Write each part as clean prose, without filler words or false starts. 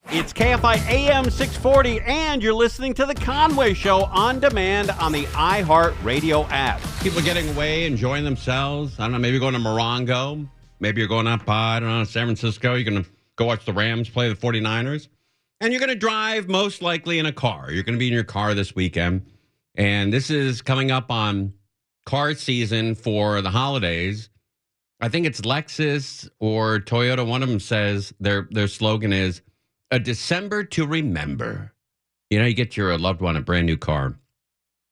It's KFI AM 640, and you're listening to The Conway Show on demand on the iHeartRadio app. People getting away, enjoying themselves. I don't know, maybe going to Morongo. Maybe you're going up by, I don't know, San Francisco. You're going to go watch the Rams play the 49ers. And you're going to drive most likely in a car. You're going to be in your car this weekend. And this is coming up on car season for the holidays. I think it's Lexus or Toyota. One of them says their slogan is, a December to remember. You know, you get your loved one a brand new car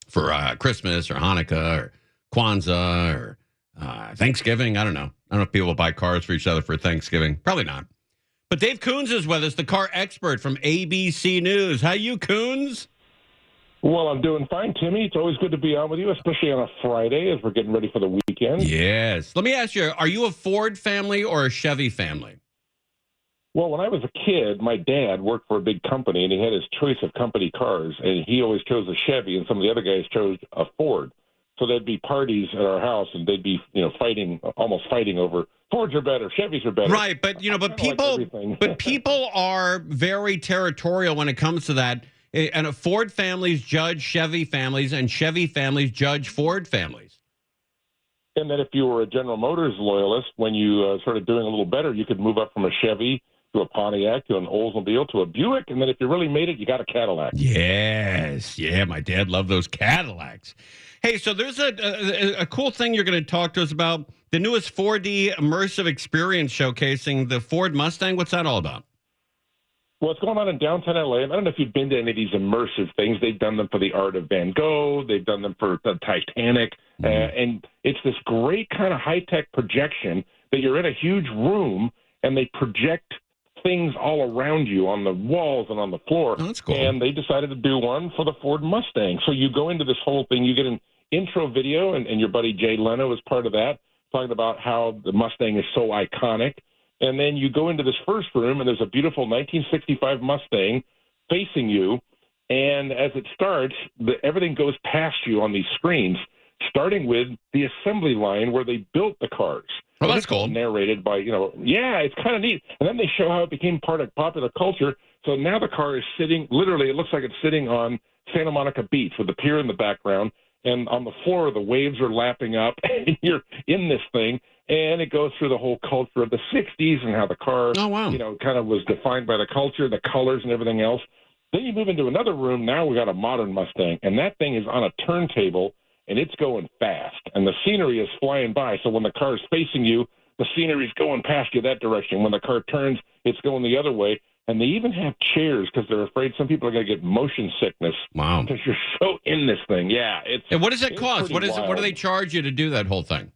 for Christmas or Hanukkah or Kwanzaa or Thanksgiving. I don't know. I don't know if people buy cars for each other for Thanksgiving. Probably not. But Dave Kunz is with us, the car expert from ABC News. How you, Kunz? Well, I'm doing fine, Timmy. It's always good to be on with you, especially on a Friday as we're getting ready for the weekend. Yes. Let me ask you, are you a Ford family or a Chevy family? Well, when I was a kid, my dad worked for a big company, and he had his choice of company cars, and he always chose a Chevy, and some of the other guys chose a Ford. So there'd be parties at our house, and they'd be, almost fighting over Fords are better, Chevys are better. Right, but people are very territorial when it comes to that. And Ford families judge Chevy families, and Chevy families judge Ford families. And then if you were a General Motors loyalist, when you started doing a little better, you could move up from a Chevy to a Pontiac, to an Oldsmobile, to a Buick, and then if you really made it, you got a Cadillac. Yes, yeah, my dad loved those Cadillacs. Hey, so there's a cool thing you're going to talk to us about, the newest 4D immersive experience showcasing the Ford Mustang. What's that all about? Well, it's going on in downtown LA. I don't know if you've been to any of these immersive things. They've done them for the Art of Van Gogh. They've done them for the Titanic. And it's this great kind of high-tech projection that you're in a huge room, and they project things all around you on the walls and on the floor. Oh, that's cool. And they decided to do one for the Ford Mustang. So you go into this whole thing. You get an intro video, and your buddy Jay Leno is part of that, talking about how the Mustang is so iconic. And then you go into this first room, and there's a beautiful 1965 Mustang facing you. And as it starts, everything goes past you on these screens, starting with the assembly line where they built the cars. Oh, that's cool. Narrated by, it's kind of neat. And then they show how it became part of popular culture. So now the car is sitting, literally, it looks like it's sitting on Santa Monica Beach with the pier in the background. And on the floor, the waves are lapping up, and you're in this thing. And it goes through the whole culture of the 60s and how the car, kind of was defined by the culture, the colors and everything else. Then you move into another room. Now we got a modern Mustang, and that thing is on a turntable, and it's going fast. And the scenery is flying by. So when the car is facing you, the scenery is going past you that direction. When the car turns, it's going the other way. And they even have chairs because they're afraid some people are going to get motion sickness. Wow. Because you're so in this thing. Yeah. And what does it cost? What do they charge you to do that whole thing?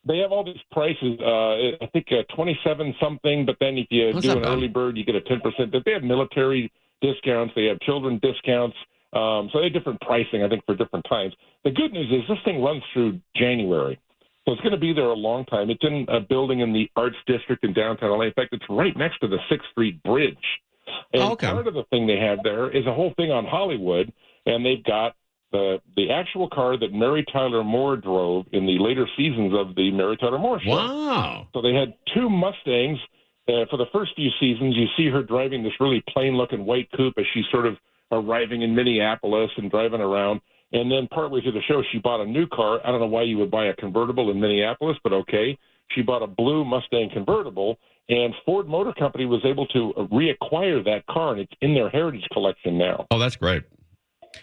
They have all these prices, I think 27 something, but then if you do an early bird, you get a 10%. But they have military discounts. They have children discounts. So they have different pricing, I think, for different times. The good news is this thing runs through January. So it's going to be there a long time. It's in a building in the Arts District in downtown LA. In fact, it's right next to the 6th Street Bridge. And part of the thing they have there is a whole thing on Hollywood, and they've got the actual car that Mary Tyler Moore drove in the later seasons of the Mary Tyler Moore show. Wow. So they had two Mustangs. For the first few seasons, you see her driving this really plain-looking white coupe as she's sort of arriving in Minneapolis and driving around. And then partway through the show, she bought a new car. I don't know why you would buy a convertible in Minneapolis, but okay. She bought a blue Mustang convertible, and Ford Motor Company was able to reacquire that car, and it's in their heritage collection now. Oh, that's great.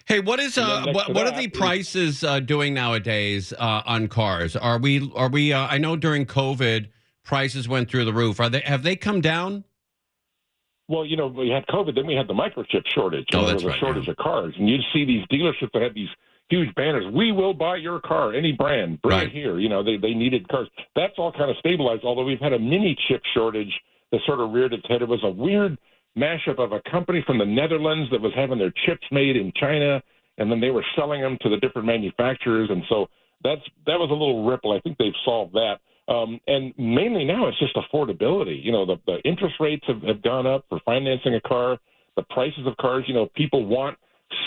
Hey, what are the prices doing nowadays on cars? Are we? I know during COVID, prices went through the roof. Have they come down? Well, we had COVID, then we had the microchip shortage. Oh, there was a shortage of cars. And you'd see these dealerships that had these huge banners. We will buy your car, any brand. Bring it here. They needed cars. That's all kind of stabilized, although we've had a mini chip shortage that sort of reared its head. It was a weird mashup of a company from the Netherlands that was having their chips made in China, and then they were selling them to the different manufacturers. And so that was a little ripple. I think they've solved that. And mainly now it's just affordability. The interest rates have gone up for financing a car. The prices of cars, people want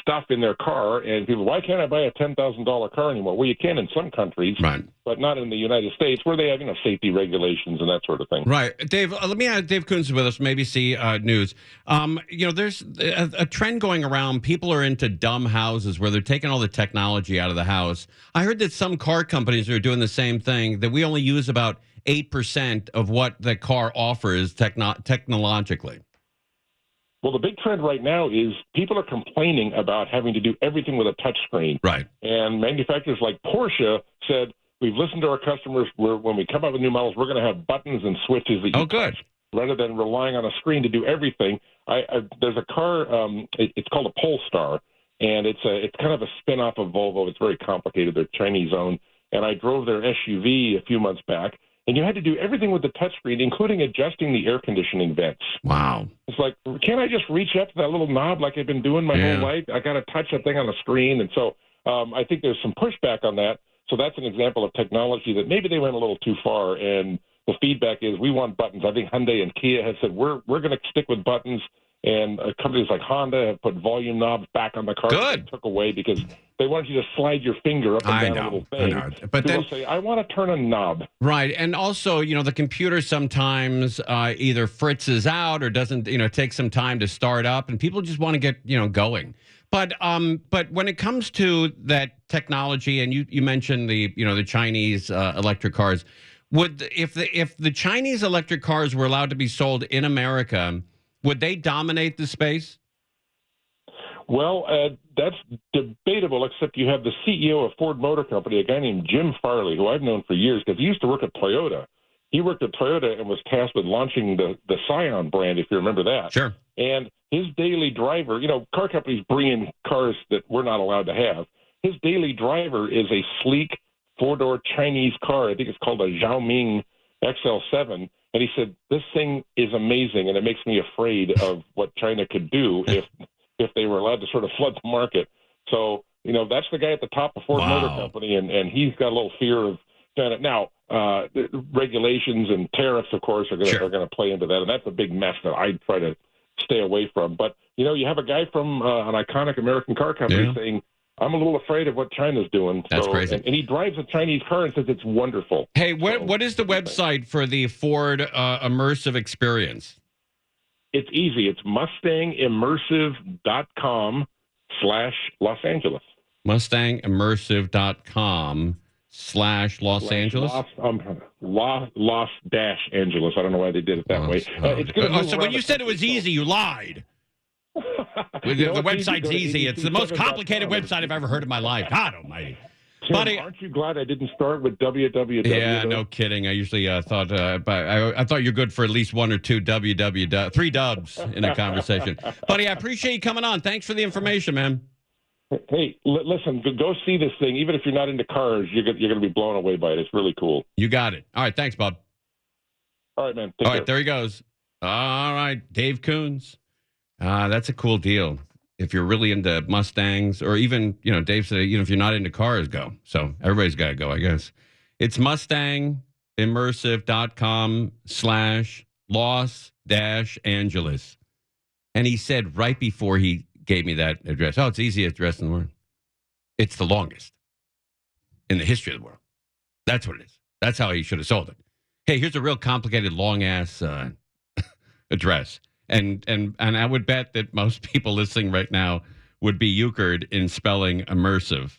stuff in their car. And people, why can't I buy a $10,000 car anymore? Well, you can in some countries, right, but not in the United States, where they have safety regulations and that sort of thing. Right, Dave. Let me add. Dave Kunz is with us. Maybe see news. There's a trend going around. People are into dumb houses where they're taking all the technology out of the house. I heard that some car companies are doing the same thing. That we only use about 8% of what the car offers technologically. Well, the big trend right now is people are complaining about having to do everything with a touch screen. Right. And manufacturers like Porsche said, we've listened to our customers. When we come up with new models, we're going to have buttons and switches that you touch rather than relying on a screen to do everything. There's a car, it's called a Polestar, and it's kind of a spin-off of Volvo. It's very complicated. They're Chinese-owned. And I drove their SUV a few months back, and you had to do everything with the touchscreen, including adjusting the air conditioning vents. Wow. It's like, can't I just reach up to that little knob like I've been doing my whole life? I got to touch that thing on the screen. And so I think there's some pushback on that. So that's an example of technology that maybe they went a little too far. And the feedback is we want buttons. I think Hyundai and Kia have said we're going to stick with buttons. And companies like Honda have put volume knobs back on the car. Good. They took away because they wanted you to slide your finger up and down a little thing. I know. But people then say, I want to turn a knob. Right. And also, the computer sometimes either fritzes out or doesn't, take some time to start up, and people just want to get, going. But when it comes to that technology, and you mentioned the Chinese electric cars, if the Chinese electric cars were allowed to be sold in America, would they dominate the space? Well, that's debatable, except you have the CEO of Ford Motor Company, a guy named Jim Farley, who I've known for years because he used to work at Toyota. He worked at Toyota and was tasked with launching the Scion brand, if you remember that. Sure. And his daily driver, car companies bring in cars that we're not allowed to have. His daily driver is a sleek four-door Chinese car. I think it's called a Xiaoming XL7. And he said, this thing is amazing, and it makes me afraid of what China could do if they were allowed to sort of flood the market. So, that's the guy at the top of Ford Motor Company, and he's got a little fear of China. Now, the regulations and tariffs, of course, are going to play into that, and that's a big mess that I try to stay away from. But, you have a guy from an iconic American car company saying, I'm a little afraid of what China's doing. That's crazy. And he drives a Chinese car and says it's wonderful. Hey, what is the website for the Ford immersive experience? It's easy. It's mustangimmersive.com/Los Angeles. mustangimmersive.com/Los Angeles? Los Angeles. I don't know why they did it that way. It's good. So when you said it was easy, you lied. The website's easy. It's the most complicated website I've ever heard in my life. God almighty. Tim, buddy, aren't you glad I didn't start with www? Yeah, no kidding. I usually thought I thought you're good for at least one or two three dubs in a conversation. Buddy, I appreciate you coming on. Thanks for the information, man. Hey, listen, go see this thing. Even if you're not into cars, you're going to be blown away by it. It's really cool. You got it. All right, thanks, Bob. All right, man. All right, there he goes. All right, Dave Kunz. That's a cool deal. If you're really into Mustangs, or even, Dave said, if you're not into cars, go. So everybody's got to go, I guess. It's mustangimmersive.com/Los-Angeles. And he said right before he gave me that address, it's the easiest address in the world. It's the longest in the history of the world. That's what it is. That's how he should have sold it. Hey, here's a real complicated, long-ass address. And I would bet that most people listening right now would be euchred in spelling immersive.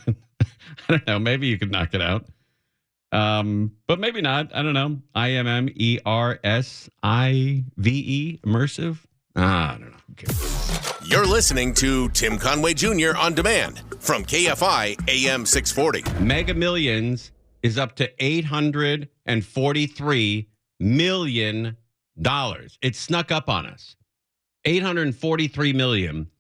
I don't know. Maybe you could knock it out. But maybe not. I don't know. IMMERSIVE, immersive? I don't know. Okay. You're listening to Tim Conway Jr. on demand from KFI AM 640. Mega Millions is up to $843 million. It snuck up on us. $843 million.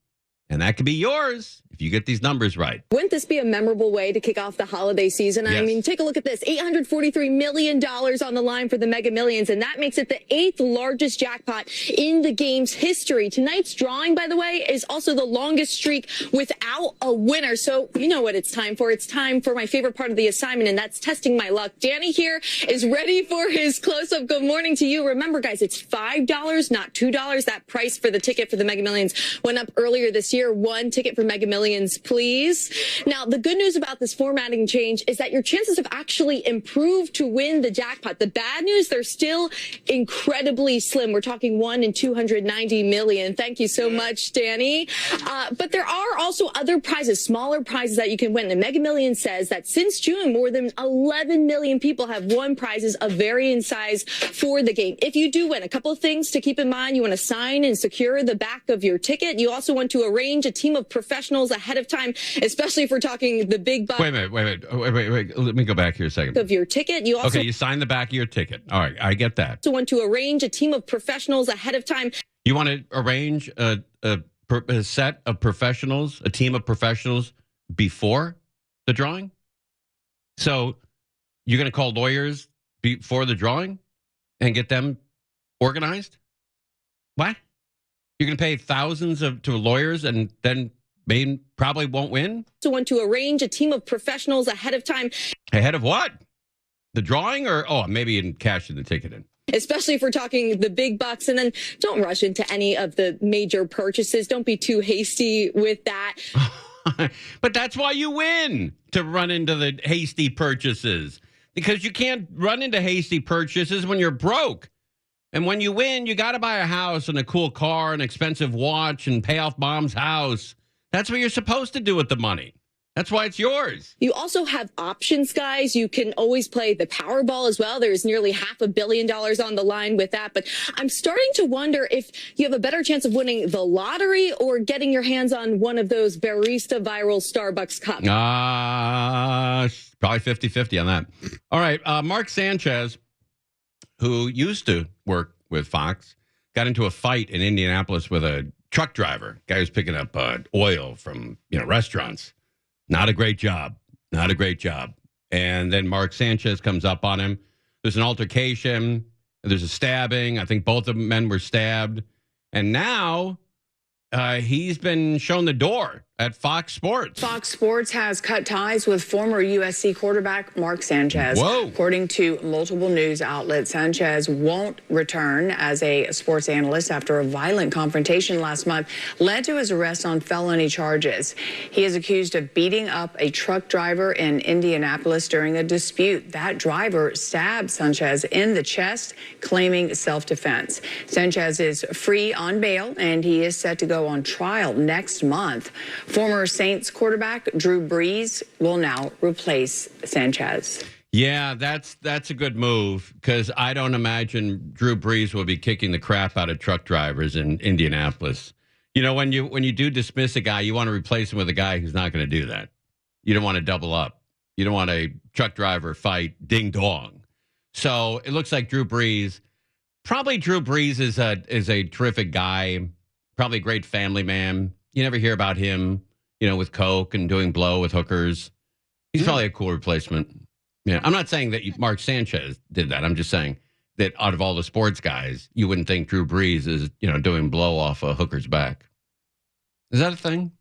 And that could be yours if if you get these numbers right. Wouldn't this be a memorable way to kick off the holiday season? Yes. I mean, take a look at this. $843 million on the line for the Mega Millions, and that makes it the 8th largest jackpot in the game's history. Tonight's drawing, by the way, is also the longest streak without a winner. So you know what it's time for. It's time for my favorite part of the assignment, and that's testing my luck. Danny here is ready for his close-up. Good morning to you. Remember, guys, it's $5, not $2. That price for the ticket for the Mega Millions went up earlier this year. One ticket for Mega Millions, please. Now, the good news about this formatting change is that your chances have actually improved to win the jackpot. The bad news, they're still incredibly slim. We're talking 1 in 290 million. Thank you so much, Danny. But there are also other prizes, smaller prizes that you can win. The Mega Millions says that since June, more than 11 million people have won prizes of varying size for the game. If you do win, a couple of things to keep in mind. You want to sign and secure the back of your ticket. You also want to arrange a team of professionals ahead of time, especially if we're talking the big bucks. Wait a minute. Let me go back here a second. Of your ticket. You also you sign the back of your ticket. All right, I get that. also want to arrange a team of professionals ahead of time. You want to arrange a set of professionals, a team of professionals before the drawing? So you're going to call lawyers before the drawing and get them organized? What? You're going to pay thousands to lawyers and then probably won't win? Also want to arrange a team of professionals ahead of time. Ahead of what? The drawing or, maybe in cashing the ticket in? Especially if we're talking the big bucks. And then don't rush into any of the major purchases. Don't be too hasty with that. But that's why you win, to run into the hasty purchases. Because you can't run into hasty purchases when you're broke. And when you win, you got to buy a house and a cool car, an expensive watch, and pay off mom's house. That's what you're supposed to do with the money. That's why it's yours. You also have options, guys. You can always play the Powerball as well. There's nearly $500 million on the line with that. But I'm starting to wonder if you have a better chance of winning the lottery or getting your hands on one of those barista viral Starbucks cups. Probably 50-50 on that. All right. Mark Sanchez, who used to work with Fox, got into a fight in Indianapolis with a truck driver, guy who's picking up oil from restaurants. Not a great job. Not a great job. And then Mark Sanchez comes up on him. There's an altercation. There's a stabbing. I think both of the men were stabbed. And now he's been shown the door at Fox Sports. Fox Sports has cut ties with former USC quarterback Mark Sanchez. Whoa. According to multiple news outlets, Sanchez won't return as a sports analyst after a violent confrontation last month led to his arrest on felony charges. He is accused of beating up a truck driver in Indianapolis during a dispute. That driver stabbed Sanchez in the chest, claiming self-defense. Sanchez is free on bail, and he is set to go on trial next month. Former Saints quarterback Drew Brees will now replace Sanchez. Yeah, that's a good move, because I don't imagine Drew Brees will be kicking the crap out of truck drivers in Indianapolis. When you do dismiss a guy, you want to replace him with a guy who's not going to do that. You don't want to double up. You don't want a truck driver fight ding dong. So it looks like Drew Brees is a terrific guy, probably a great family man. You never hear about him, with coke and doing blow with hookers. He's probably a cool replacement. Yeah, I'm not saying that Mark Sanchez did that. I'm just saying that out of all the sports guys, you wouldn't think Drew Brees is, doing blow off a hooker's back. Is that a thing?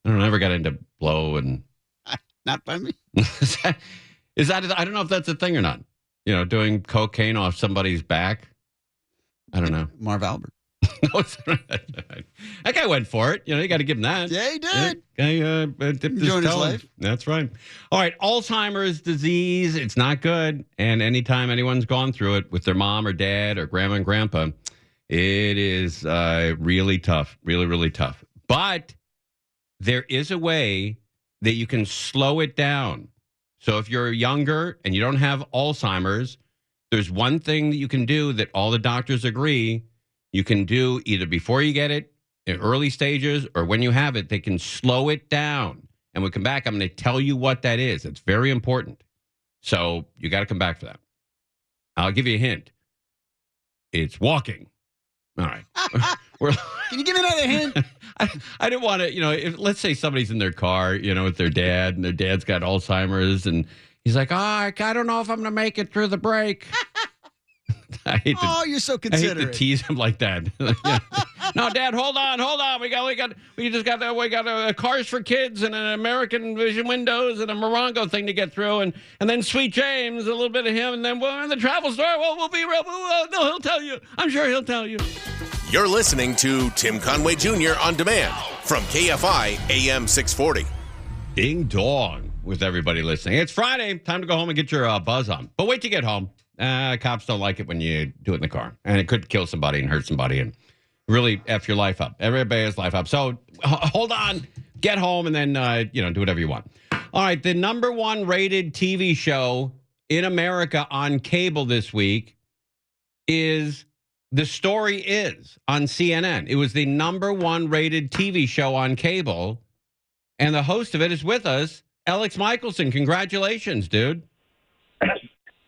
I don't know. I never got into blow and not by me. is that I don't know if that's a thing or not. Doing cocaine off somebody's back. I don't know. Marv Albert. That guy went for it. You got to give him that. Yeah, he did. Guy dipped Enjoying his life. That's right. All right. Alzheimer's disease. It's not good. And anytime anyone's gone through it with their mom or dad or grandma and grandpa, it is really tough. Really, really tough. But there is a way that you can slow it down. So if you're younger and you don't have Alzheimer's, there's one thing that you can do that all the doctors agree you can do either before you get it, in early stages, or when you have it. They can slow it down. And when we come back, I'm going to tell you what that is. It's very important. So you got to come back for that. I'll give you a hint. It's walking. All right. Can you give me another hint? I didn't want to, let's say somebody's in their car, with their dad, and their dad's got Alzheimer's, and he's like, I don't know if I'm going to make it through the break. You're so considerate. I hate to tease him like that. Yeah. No, Dad, hold on. We got Cars for Kids and an American Vision Windows and a Morongo thing to get through, and then Sweet James, a little bit of him, and then we're in the travel store. Well, we'll be real. No, he'll tell you. I'm sure he'll tell you. You're listening to Tim Conway Jr. on demand from KFI AM 640. Ding dong with everybody listening. It's Friday. Time to go home and get your buzz on. But wait to get home. Cops don't like it when you do it in the car. And it could kill somebody and hurt somebody and really F your life up. Everybody's life up. So hold on. Get home and then, do whatever you want. All right. The number one rated TV show in America on cable this week is The Story Is on CNN. It was the number one rated TV show on cable. And the host of it is with us, Elex Michaelson. Congratulations, dude.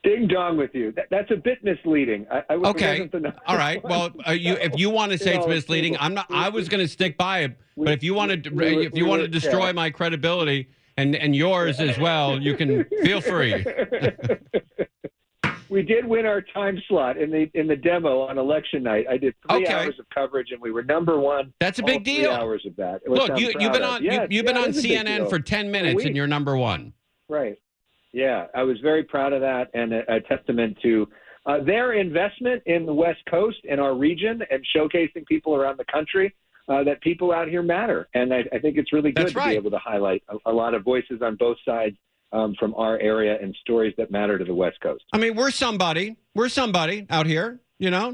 Ding dong with you. That's a bit misleading. Okay. All right. Well, if you want to say it's misleading, I'm not. I was going to stick by it. But if you want to destroy my credibility and yours as well, you can feel free. We did win our time slot in the demo on election night. I did 3 hours of coverage, and we were number one. That's a big deal. 3 hours of that. Look, you've been on CNN for 10 minutes, and you're number one. Right. Yeah, I was very proud of that, and a testament to their investment in the West Coast and our region and showcasing people around the country that people out here matter. And I think it's really good to be able to highlight a lot of voices on both sides from our area and stories that matter to the West Coast. I mean, we're somebody. We're somebody out here, Yeah,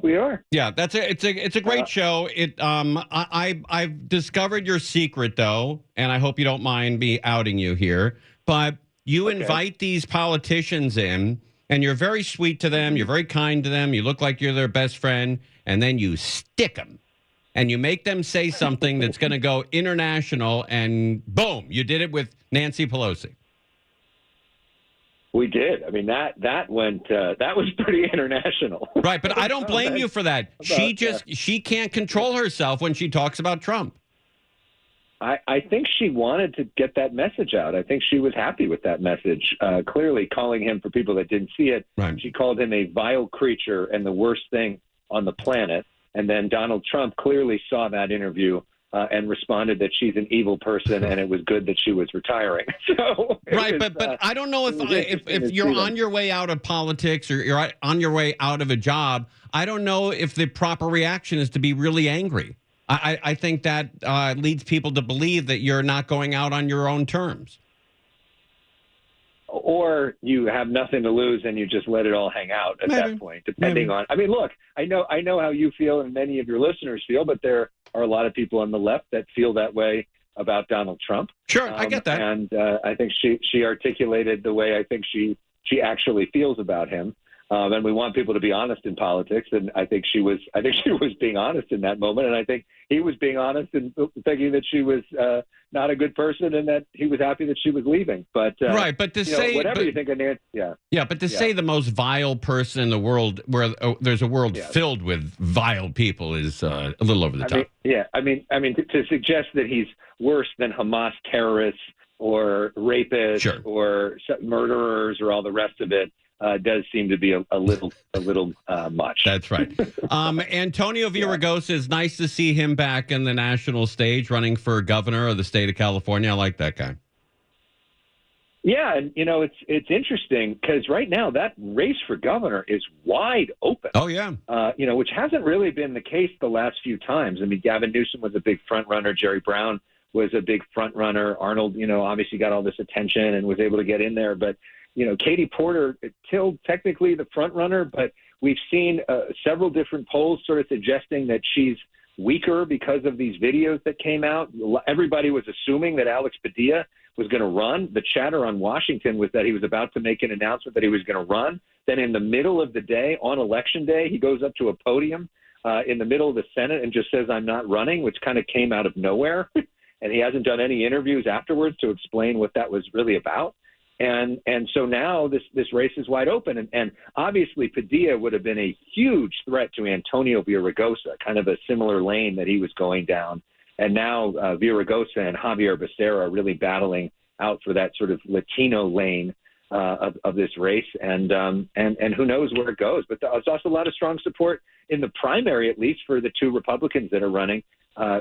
we are. Yeah, it's a great show. I've discovered your secret though, and I hope you don't mind me outing you here. But you invite these politicians in, and you're very sweet to them. You're very kind to them. You look like you're their best friend, and then you stick them, and you make them say something that's going to go international, and boom, you did it with Nancy Pelosi. We did. I mean, that went. That was pretty international. Right, but I don't blame you for that. She can't control herself when she talks about Trump. I think she wanted to get that message out. I think she was happy with that message. Clearly, calling him, for people that didn't see it, she called him a vile creature and the worst thing on the planet. And then Donald Trump clearly saw that interview and responded that she's an evil person, and it was good that she was retiring. So but I don't know if you're on your way out of politics or you're on your way out of a job. I don't know if the proper reaction is to be really angry. I think that leads people to believe that you're not going out on your own terms. Or you have nothing to lose and you just let it all hang out at that point, depending on. I mean, look, I know how you feel and many of your listeners feel, but there are a lot of people on the left that feel that way about Donald Trump. Sure, I get that. And I think she articulated the way I think she actually feels about him. And we want people to be honest in politics, and I think she was being honest in that moment, and I think he was being honest in thinking that she was not a good person, and that he was happy that she was leaving. But but to say whatever you think of Nancy, but to say the most vile person in the world, where there's a world filled with vile people, is a little over the top. I mean, to suggest that he's worse than Hamas terrorists or rapists or murderers or all the rest of it. Does seem to be a little much. That's right. Antonio Villaraigosa, is nice to see him back in the national stage running for governor of the state of California. I like that guy. Yeah, and it's interesting because right now that race for governor is wide open. Oh yeah. Which hasn't really been the case the last few times. I mean, Gavin Newsom was a big front runner. Jerry Brown was a big front runner. Arnold, obviously got all this attention and was able to get in there, but. Katie Porter still technically the front runner, but we've seen several different polls sort of suggesting that she's weaker because of these videos that came out. Everybody was assuming that Alex Padilla was going to run. The chatter on Washington was that he was about to make an announcement that he was going to run. Then in the middle of the day, on Election Day, he goes up to a podium in the middle of the Senate and just says, "I'm not running," which kind of came out of nowhere. And he hasn't done any interviews afterwards to explain what that was really about. And so now this race is wide open. And obviously Padilla would have been a huge threat to Antonio Villaraigosa, kind of a similar lane that he was going down. And now Villaraigosa and Javier Becerra are really battling out for that sort of Latino lane of this race. And who knows where it goes. But there's also a lot of strong support in the primary, at least for the two Republicans that are running,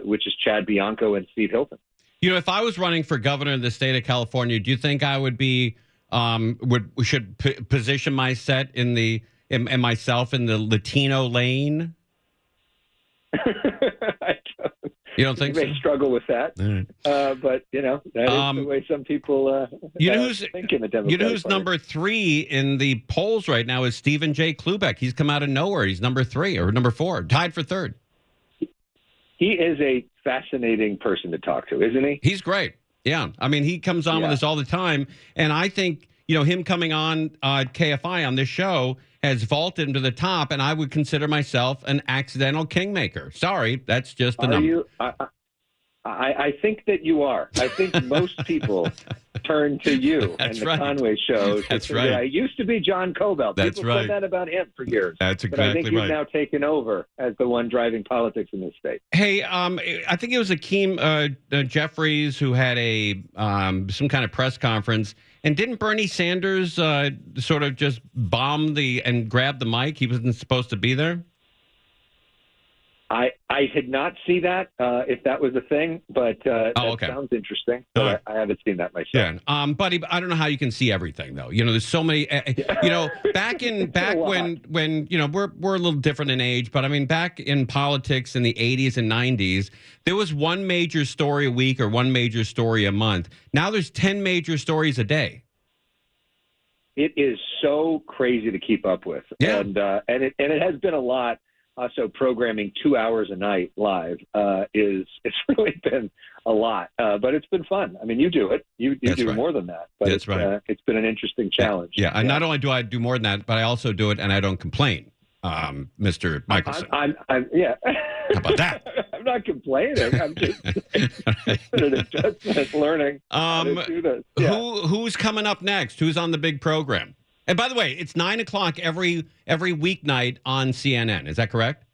which is Chad Bianco and Steve Hilton. You know, if I was running for governor of the state of California, do you think I would be should position myself in the Latino lane? You don't think you may struggle with that, but that is the way some people think in the Democratic You know who's Party. number 3 in the polls right now is Stephen J. Klubeck. He's come out of nowhere. He's number 3 or number 4, tied for 3rd. He is a fascinating person to talk to, isn't he? He's great. Yeah. I mean, he comes on with us all the time. And I think, him coming on KFI on this show has vaulted him to the top. And I would consider myself an accidental kingmaker. Sorry, that's just the number. I think that you are. I think most people turn to you and the Conway show. That's right. I used to be John Cobell. That's people right. said that about him for years. That's exactly right. But I think you've now taken over as the one driving politics in this state. Hey, I think it was Hakeem Jeffries who had a some kind of press conference. And didn't Bernie Sanders sort of just bomb and grab the mic? He wasn't supposed to be there? I did not see that, if that was a thing, but that sounds interesting. So I haven't seen that myself. Yeah, buddy, I don't know how you can see everything though. There's so many. Back when we're a little different in age, but I mean, back in politics in the 80s and 90s, there was one major story a week or one major story a month. Now there's 10 major stories a day. It is so crazy to keep up with, and it has been a lot. Also, programming 2 hours a night live it's really been a lot, but it's been fun. I mean, you do it. You do more than that, but it's been an interesting challenge. Yeah, and not only do I do more than that, but I also do it and I don't complain, Mr. Michaelson. I'm How about that? I'm not complaining. I'm just an adjustment, learning how to do this. Yeah. Who's coming up next? Who's on the big program? And by the way, it's 9:00 every weeknight on CNN. Is that correct?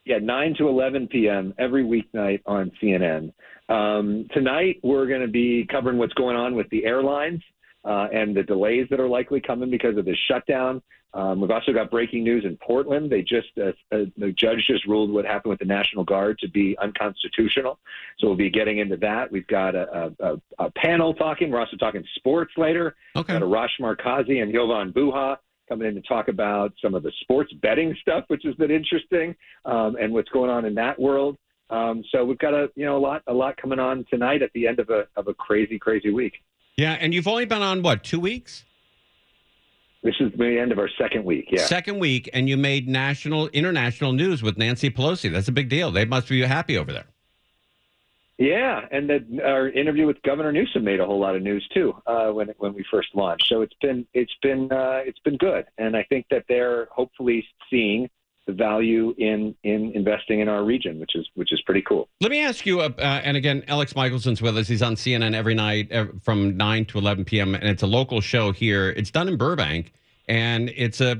Yeah, 9 to 11 p.m. every weeknight on CNN. Tonight, we're going to be covering what's going on with the airlines and the delays that are likely coming because of the shutdown. We've also got breaking news in Portland. They the judge just ruled what happened with the National Guard to be unconstitutional. So we'll be getting into that. We've got a panel talking. We're also talking sports later. Okay. We've got Arash Markazi and Jovan Buha coming in to talk about some of the sports betting stuff, which has been interesting, and what's going on in that world. So we've got a lot coming on tonight at the end of a crazy, crazy week. Yeah, and you've only been on, what, 2 weeks? This is the end of our second week, yeah. Second week, and you made international news with Nancy Pelosi. That's a big deal. They must be happy over there. Yeah, and our interview with Governor Newsom made a whole lot of news too when we first launched. So it's been good, and I think that they're hopefully seeing the value in investing in our region, which is pretty cool. Let me ask you, and again, Elex Michaelson's with us. He's on CNN every night from 9 to 11 p.m., and it's a local show here. It's done in Burbank, and it's a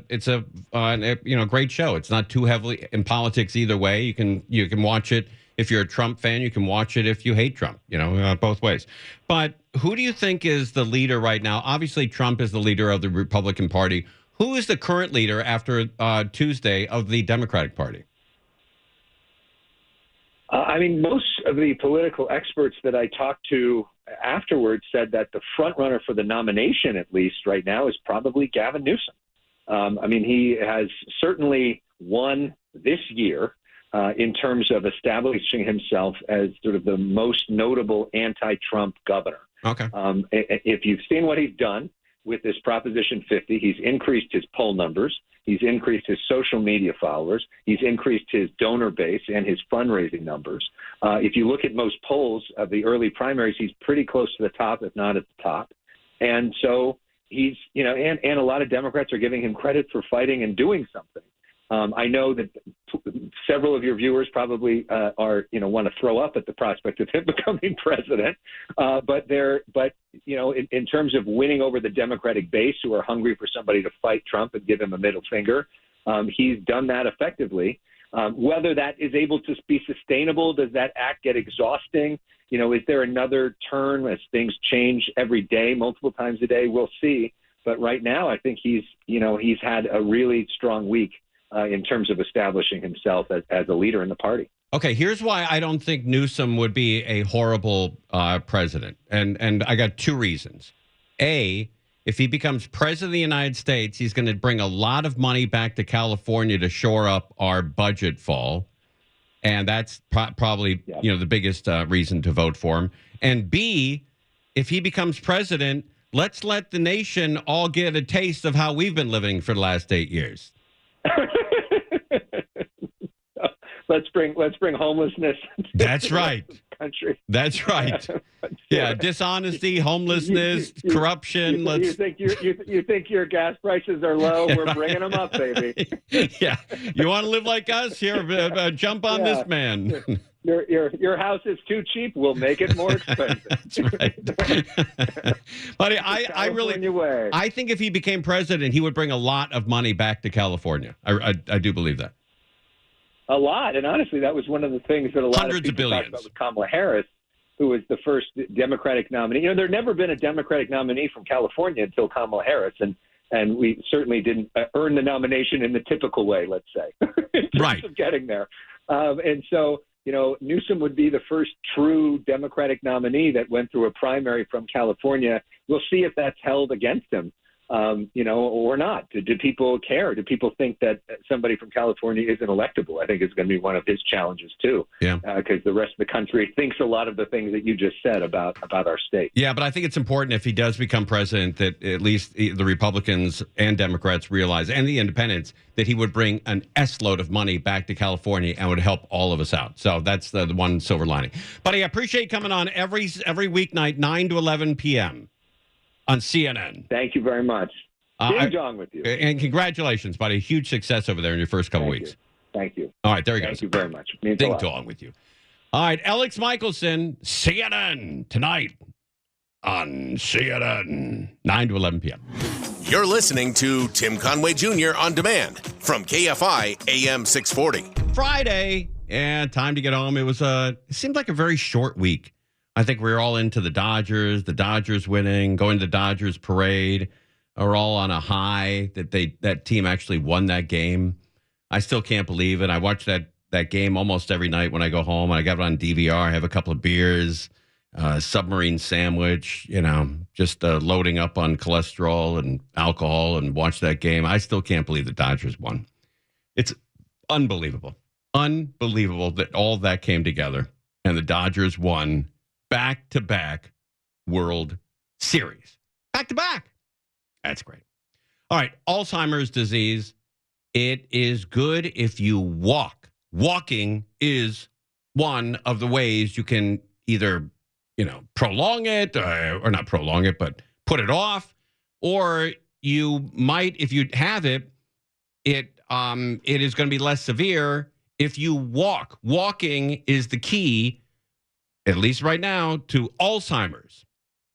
great show. It's not too heavily in politics either way. You can watch it if you're a Trump fan. You can watch it if you hate Trump. Both ways. But who do you think is the leader right now? Obviously, Trump is the leader of the Republican Party. Who is the current leader after Tuesday of the Democratic Party? I mean, most of the political experts that I talked to afterwards said that the front runner for the nomination, at least right now, is probably Gavin Newsom. I mean, he has certainly won this year in terms of establishing himself as sort of the most notable anti-Trump governor. Okay. If you've seen what he's done with this Proposition 50, he's increased his poll numbers, he's increased his social media followers, he's increased his donor base and his fundraising numbers. If you look at most polls of the early primaries, he's pretty close to the top, if not at the top. And so he's, and a lot of Democrats are giving him credit for fighting and doing something. I know that several of your viewers probably want to throw up at the prospect of him becoming president. But in terms of winning over the Democratic base who are hungry for somebody to fight Trump and give him a middle finger, he's done that effectively. Whether that is able to be sustainable, does that act get exhausting? Is there another turn as things change every day, multiple times a day? We'll see. But right now, I think he's had a really strong week in terms of establishing himself as a leader in the party. Okay, here's why I don't think Newsom would be a horrible president. And I got two reasons. A, if he becomes president of the United States, he's going to bring a lot of money back to California to shore up our budget fall. And that's probably the biggest reason to vote for him. And B, if he becomes president, let's let the nation all get a taste of how we've been living for the last 8 years. Let's bring homelessness. That's right. Country. That's right. Yeah, dishonesty, homelessness, corruption. You think your gas prices are low? We're bringing them up, baby. Yeah, you want to live like us? Here, jump on this man. Your house is too cheap. We'll make it more expensive. That's right. Buddy, I think if he became president, he would bring a lot of money back to California. I do believe that. A lot. And honestly, that was one of the things that a lot Hundreds of people of billions. talked about with Kamala Harris, who was the first Democratic nominee. There had never been a Democratic nominee from California until Kamala Harris. And we certainly didn't earn the nomination in the typical way, let's say, in terms of getting there. And so, Newsom would be the first true Democratic nominee that went through a primary from California. We'll see if that's held against him, or not. Do people care? Do people think that somebody from California isn't electable? I think it's going to be one of his challenges, too. Yeah. Because the rest of the country thinks a lot of the things that you just said about our state. Yeah, but I think it's important if he does become president that at least the Republicans and Democrats realize, and the independents, that he would bring an S-load of money back to California and would help all of us out. So that's the one silver lining. Buddy, I appreciate you coming on every weeknight, 9 to 11 p.m. on CNN. Thank you very much. Ding dong with you. And congratulations, buddy. Huge success over there in your first couple weeks. Thank you. All right, there he goes. Thank you very much. Means Ding dong with you. All right, Elex Michaelson, CNN, tonight on CNN, 9 to 11 p.m. You're listening to Tim Conway Jr. on demand from KFI AM 640. Friday, and time to get home. It seemed like a very short week. I think we were all into the Dodgers winning, going to the Dodgers parade. Are all on a high that team actually won that game. I still can't believe it. I watch that game almost every night when I go home. And I got it on DVR. I have a couple of beers, submarine sandwich, just loading up on cholesterol and alcohol and watch that game. I still can't believe the Dodgers won. It's unbelievable. Unbelievable that all that came together and the Dodgers won back-to-back World Series. Back-to-back. That's great. All right, Alzheimer's disease. It is good if you walk. Walking is one of the ways you can either, prolong it or not prolong it, but put it off. Or you might, if you have it is going to be less severe if you walk. Walking is the key, at least right now, to Alzheimer's.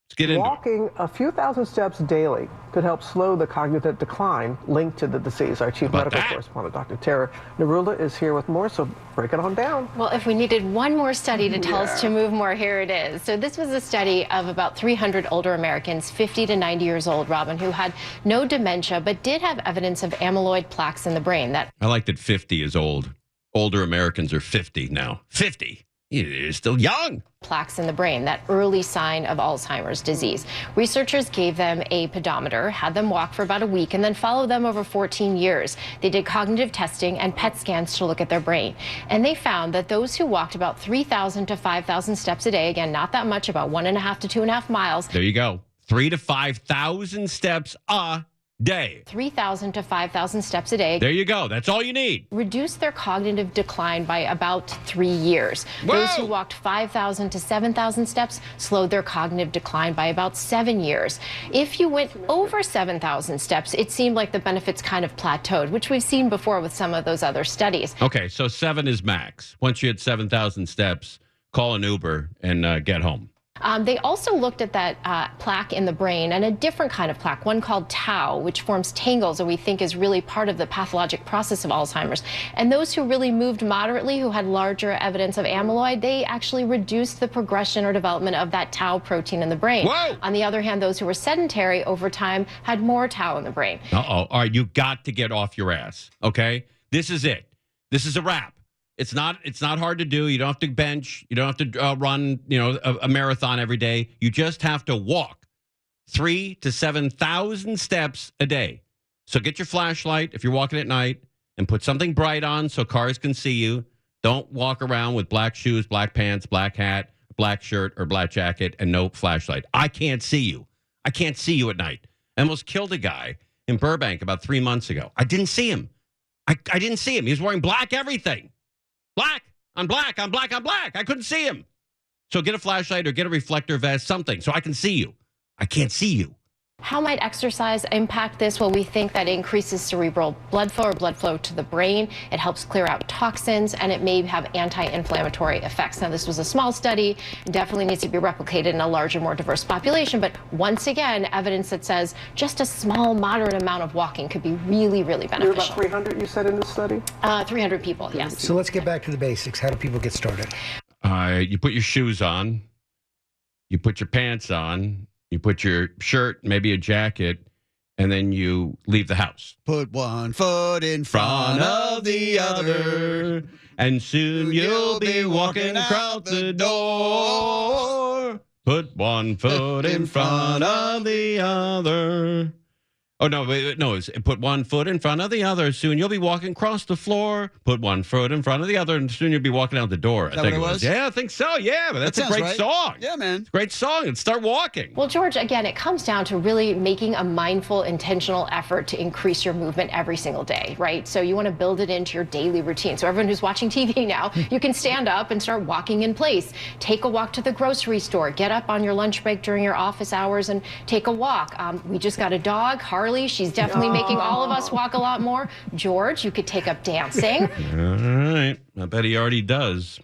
Let's get into it. Walking a few thousand steps daily could help slow the cognitive decline linked to the disease. Our chief medical correspondent, Dr. Tara Narula, is here with more, so break it on down. Well, if we needed one more study to tell us to move more, here it is. So this was a study of about 300 older Americans, 50 to 90 years old, Robin, who had no dementia, but did have evidence of amyloid plaques in the brain. I like that 50 is old. Older Americans are 50 now. 50. You're still young. Plaques in the brain, that early sign of Alzheimer's disease. Researchers gave them a pedometer, had them walk for about a week, and then followed them over 14 years. They did cognitive testing and PET scans to look at their brain. And they found that those who walked about 3,000 to 5,000 steps a day, again, not that much, about 1.5 to 2.5 miles. There you go. 3,000 to 5,000 steps a day. 3,000 to 5,000 steps a day. There you go. That's all you need. Reduce their cognitive decline by about 3 years. Whoa. Those who walked 5,000 to 7,000 steps slowed their cognitive decline by about 7 years. If you went over 7,000 steps, it seemed like the benefits kind of plateaued, which we've seen before with some of those other studies. Okay, so 7 is max. Once you hit 7,000 steps, call an Uber and get home. They also looked at that plaque in the brain and a different kind of plaque, one called tau, which forms tangles and we think is really part of the pathologic process of Alzheimer's. And those who really moved moderately, who had larger evidence of amyloid, they actually reduced the progression or development of that tau protein in the brain. Whoa. On the other hand, those who were sedentary over time had more tau in the brain. Uh-oh. All right, you got to get off your ass, okay? This is it. This is a wrap. It's not hard to do. You don't have to bench. You don't have to run, a marathon every day. You just have to walk 3,000 to 7,000 steps a day. So get your flashlight if you're walking at night and put something bright on so cars can see you. Don't walk around with black shoes, black pants, black hat, black shirt, or black jacket and no flashlight. I can't see you. I can't see you at night. I almost killed a guy in Burbank about 3 months ago. I didn't see him. I didn't see him. He was wearing black everything. Black on black on black on black. I couldn't see him. So get a flashlight or get a reflector vest, something, so I can see you. I can't see you. How might exercise impact this? Well, we think that it increases cerebral blood flow or blood flow to the brain. It helps clear out toxins, and it may have anti-inflammatory effects. Now, this was a small study. It definitely needs to be replicated in a larger, more diverse population. But once again, evidence that says just a small, moderate amount of walking could be really, really beneficial. There were about 300, you said, in this study? 300 people, yes. So let's get back to the basics. How do people get started? You put your shoes on. You put your pants on. You put your shirt, maybe a jacket, and then you leave the house. Put one foot in front of the other, and soon you'll be walking across the door. Put one foot in front of the other. Oh, no, put one foot in front of the other. Soon you'll be walking across the floor. Put one foot in front of the other, and soon you'll be walking out the door. Is that what it was? Yeah, I think so. Yeah, but that's a great song. Yeah, man. It's a great song. And start walking. Well, George, again, it comes down to really making a mindful, intentional effort to increase your movement every single day, right? So you want to build it into your daily routine. So everyone who's watching TV now, you can stand up and start walking in place. Take a walk to the grocery store. Get up on your lunch break during your office hours and take a walk. We just got a dog, Harley. She's definitely making all of us walk a lot more. George, you could take up dancing. All right. I bet he already does.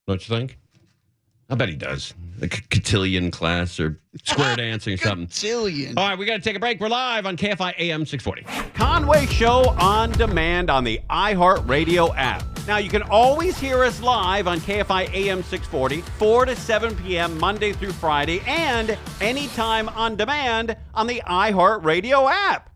Don't you think? I bet he does. A cotillion class or square dancing or something. Cotillion. All right, we got to take a break. We're live on KFI AM 640. Conway Show on demand on the iHeartRadio app. Now, you can always hear us live on KFI AM 640, 4 to 7 p.m. Monday through Friday, and anytime on demand on the iHeartRadio app.